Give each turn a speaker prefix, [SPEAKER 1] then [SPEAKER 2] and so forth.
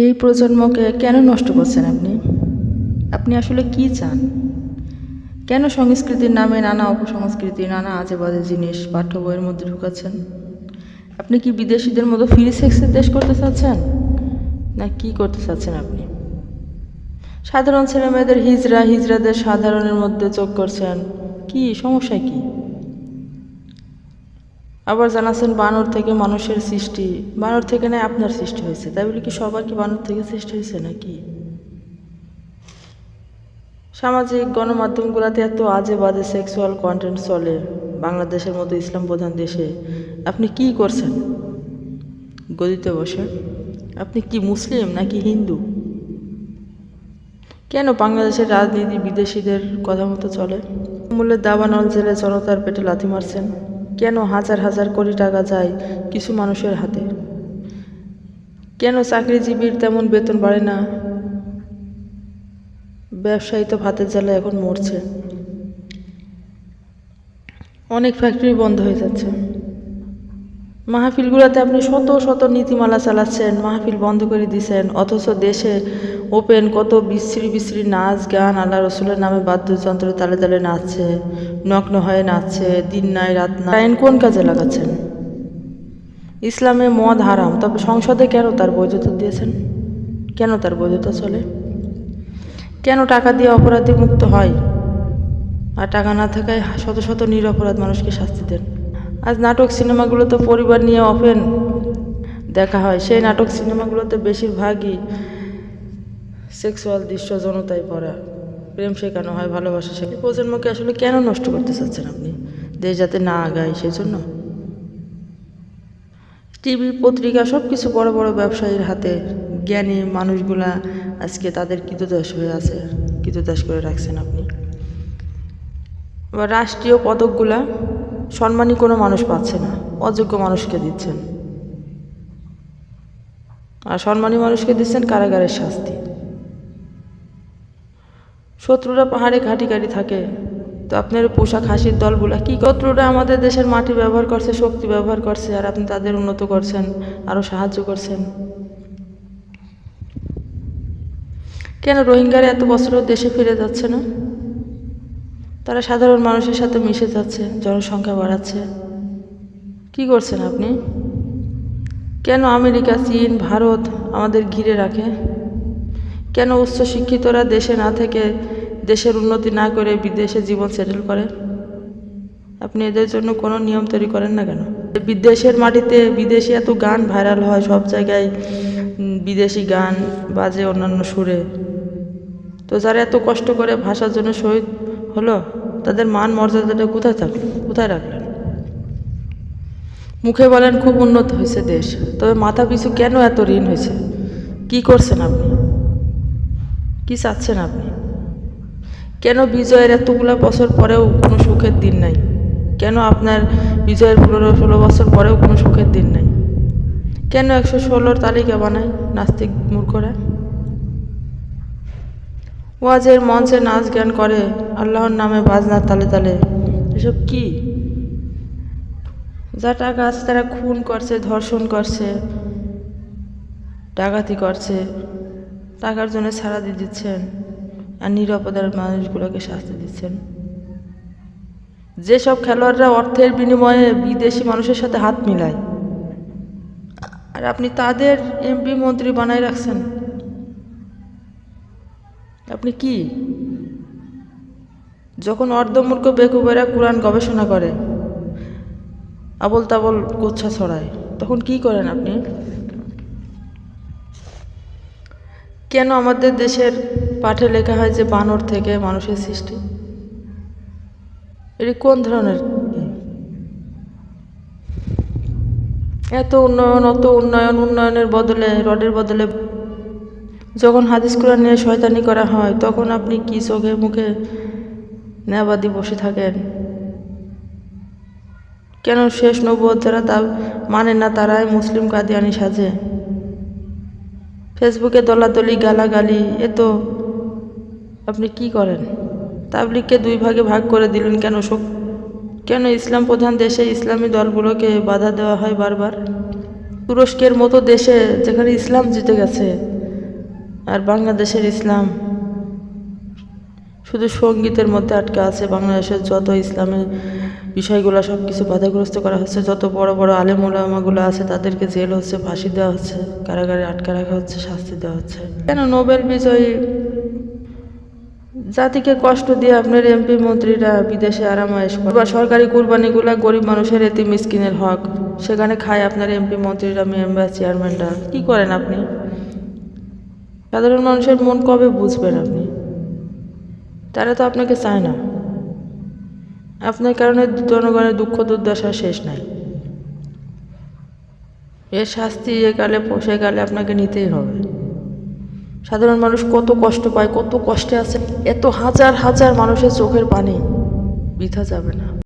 [SPEAKER 1] এই প্রজন্মকে কেন নষ্ট করছেন আপনি? আপনি আসলে কি চান? কেন সংস্কৃতির নামে নানা অপসংস্কৃতি, নানা আজে-বাজে জিনিস পাঠ্য বইয়ের মধ্যে ঢুকাচ্ছেন? আপনি কি বিদেশিদের মতো ফ্রি সেক্সের দেশ করতে চাচ্ছেন? না কি করতে চাচ্ছেন আপনি? সাধারণ ছেলেমেয়েদের হিজড়াদের সাধারণের মধ্যে যোগ করছেন। কি সমস্যা কি? আবার জানাচ্ছেন বানর থেকে মানুষের সৃষ্টি। বানর থেকে নয় আপনার সৃষ্টি হয়েছে। তাই বলে কি সবার কি বানর থেকে সৃষ্টি হয়েছে নাকি? সামাজিক গণমাধ্যমগুলোতে এত আজে বাজে সেক্সুয়াল কন্টেন্ট চলে বাংলাদেশের মতো ইসলাম প্রধান দেশে। আপনি কি করছেন গদিতে বসে? আপনি কি মুসলিম নাকি হিন্দু? কেন বাংলাদেশের রাজনীতি বিদেশিদের কথা মতো চলে? মূল্যের দাবানল জেলে জনতার পেটে লাথি মারছেন। কেন হাজার হাজার কোটি টাকা যায় কিছু মানুষের হাতে? কেন চাকরিজীবীর তেমন বেতন বাড়ে না? ব্যবসায়ী তো ভাতের জ্বালায় এখন মরছে। অনেক ফ্যাক্টরি বন্ধ হয়ে যাচ্ছে। মাহফিলগুলোতে আপনি শত শত নীতিমালা চালাচ্ছেন, মাহফিল বন্ধ করে দিছেন, অথচ দেশে ওপেন কত বিশ্রী বিশ্রী নাচ গান আল্লাহ রসুলের নামে বাদ্যযন্ত্র তালে তালে নাচছে, নগ্ন হয়ে নাচছে, দিন নাই রাত নাই। আইন কোন কাজে লাগাচ্ছেন? ইসলামে মদ হারাম, তবে সংসদে কেন তার বৈধতা দিয়েছেন? কেন তার বৈধতা চলে? কেন টাকা দিয়ে অপরাধী মুক্ত হয় আর টাকা না থাকায় শত শত নিরপরাধ মানুষকে শাস্তি দেন? আজ নাটক সিনেমাগুলোতে পরিবার নিয়ে ওপেন দেখা হয়, সেই নাটক সিনেমাগুলোতে বেশিরভাগই সেক্সুয়াল দৃশ্য যৌনতায় পড়া, প্রেম শেখানো হয়, ভালোবাসা শেখানো। প্রজন্মকে আসলে কেন নষ্ট করতে চাচ্ছেন আপনি? দেশ যাতে না আগায় সেজন্য? টিভি পত্রিকা সব কিছু বড় বড় ব্যবসায়ীর হাতে। জ্ঞানী মানুষগুলা আজকে তাদের কৃতদাস হয়ে আছে, কৃতদাস করে রাখছেন আপনি। আবার রাষ্ট্রীয় পদকগুলা সম্মানী কোনো মানুষ পাচ্ছে না, অযোগ্য মানুষকে দিচ্ছেন। আর সম্মানী মানুষকে দিচ্ছেন কারাগারের শাস্তি। শত্রুরা পাহাড়ে ঘাঁটি ঘাঁটি থাকে, তো আপনার পোশাক হাসির দলগুলা কি? শত্রুরা আমাদের দেশের মাটি ব্যবহার করছে, শক্তি ব্যবহার করছে, আর আপনি তাদের উন্নত করছেন, আরও সাহায্য করছেন। কেন রোহিঙ্গারা এত বছরও দেশে ফিরে যাচ্ছে না? তারা সাধারণ মানুষের সাথে মিশে যাচ্ছে, জনসংখ্যা বাড়াচ্ছে। কি করছেন আপনি? কেন আমেরিকা, চীন, ভারত আমাদের ঘিরে রাখে? কেন উচ্চ শিক্ষিতরা দেশে না থেকে, দেশের উন্নতি না করে বিদেশে জীবন সেটেল করে? আপনি এদের জন্য কোনো নিয়ম তৈরি করেন না কেন? বিদেশের মাটিতে বিদেশি এত গান ভাইরাল হয়, সব জায়গায় বিদেশি গান বাজে অন্যান্য সুরে। তো যারা এত কষ্ট করে ভাষার জন্য শহীদ হলো, তাদের মান মর্যাদাটা কোথায় থাকলো, কোথায় রাখলেন? মুখে বলেন খুব উন্নত হয়েছে দেশ, তবে মাথা পিছু কেন এত ঋণ হয়েছে? কি করছেন আপনি? কি চাচ্ছেন আপনি? কেন বিজয়ের এতগুলো বছর পরেও কোনো সুখের দিন নাই? কেন আপনার বিজয়ের 15-16 বছর পরেও কোনো সুখের দিন নাই? কেন 116 তালিকা বানায় নাস্তিক মূর্খরা? ওয়াজের মঞ্চে নাচ গান করে, আল্লাহর নামে বাজনার তালে তালে। এসব কি? যা টাকা আছে তারা খুন করছে, ধর্ষণ করছে, ডাকাতি করছে, টাকার জন্য ছাড়া দিয়ে দিচ্ছেন, আর নিরাপদের মানুষগুলোকে শাস্তি দিচ্ছেন। যেসব খেলোয়াড়রা অর্থের বিনিময়ে বিদেশি মানুষের সাথে হাত মিলায়, আর আপনি তাদের এমপি মন্ত্রী বানায় রাখছেন। আপনি কি? যখন অর্ধমূর্খ বেকুবেরা কোরআন গবেষণা করে, আবল তাবল গোচ্ছা ছড়ায়, তখন কি করেন আপনি? কেন আমাদের দেশের পাঠে লেখা হয় যে বানর থেকে মানুষের সৃষ্টি? এটি কোন ধরনের? এত উন্নয়ন, অত উন্নয়ন, উন্নয়নের বদলে রডের বদলে যখন হাদিস কোরআন নিয়ে শয়তানি করা হয়, তখন আপনি কি চোখে মুখে নেবাদি বসে থাকেন? কেন শেষ নবুয়ত যারা তা মানে না, তারাই মুসলিম কাদিয়ানি সাজে? ফেসবুকে দলাদলি গালাগালি, এ তো আপনি কি করেন? তাবলিগকে 2 ভাগে ভাগ করে দিলেন কেন? কেন ইসলাম প্রধান দেশে ইসলামী দলগুলোকে বাধা দেওয়া হয় বারবার? তুরস্কের মতো দেশে যেখানে ইসলাম জিতে গেছে, আর বাংলাদেশের ইসলাম শুধু সঙ্গীতের মধ্যে আটকে আছে। বাংলাদেশের যত ইসলামের বিষয়গুলো সব কিছু বাধাগ্রস্ত করা হচ্ছে। যত বড় বড় আলেম ওলামাগুলো আছে তাদেরকে জেল হচ্ছে, ফাঁসি দেওয়া হচ্ছে, কারাগারে আটকে রাখা হচ্ছে, শাস্তি দেওয়া হচ্ছে। কেন নোবেল বিজয়ী জাতিকে কষ্ট দিয়ে আপনার এমপি মন্ত্রীরা বিদেশে আরামায়েশ করে, বা সরকারি কুরবানিগুলা গরিব মানুষের এতিম মিসকিনের হক, সেখানে খায় আপনার এমপি মন্ত্রীরা, মেম্বার চেয়ারম্যানরা। কি করেন আপনি? সাধারণ মানুষের মন কবে বুঝবেন আপনি? তারা তো আপনাকে চায় না। আপনার কারণে জনগণের দুঃখ দুর্দশা শেষ নাই। এর শাস্তি একালে সেকালে আপনাকে নিতেই হবে। সাধারণ মানুষ কত কষ্ট পায়, কত কষ্টে আছে, এত হাজার হাজার মানুষের চোখের পানি বৃথা যাবে না।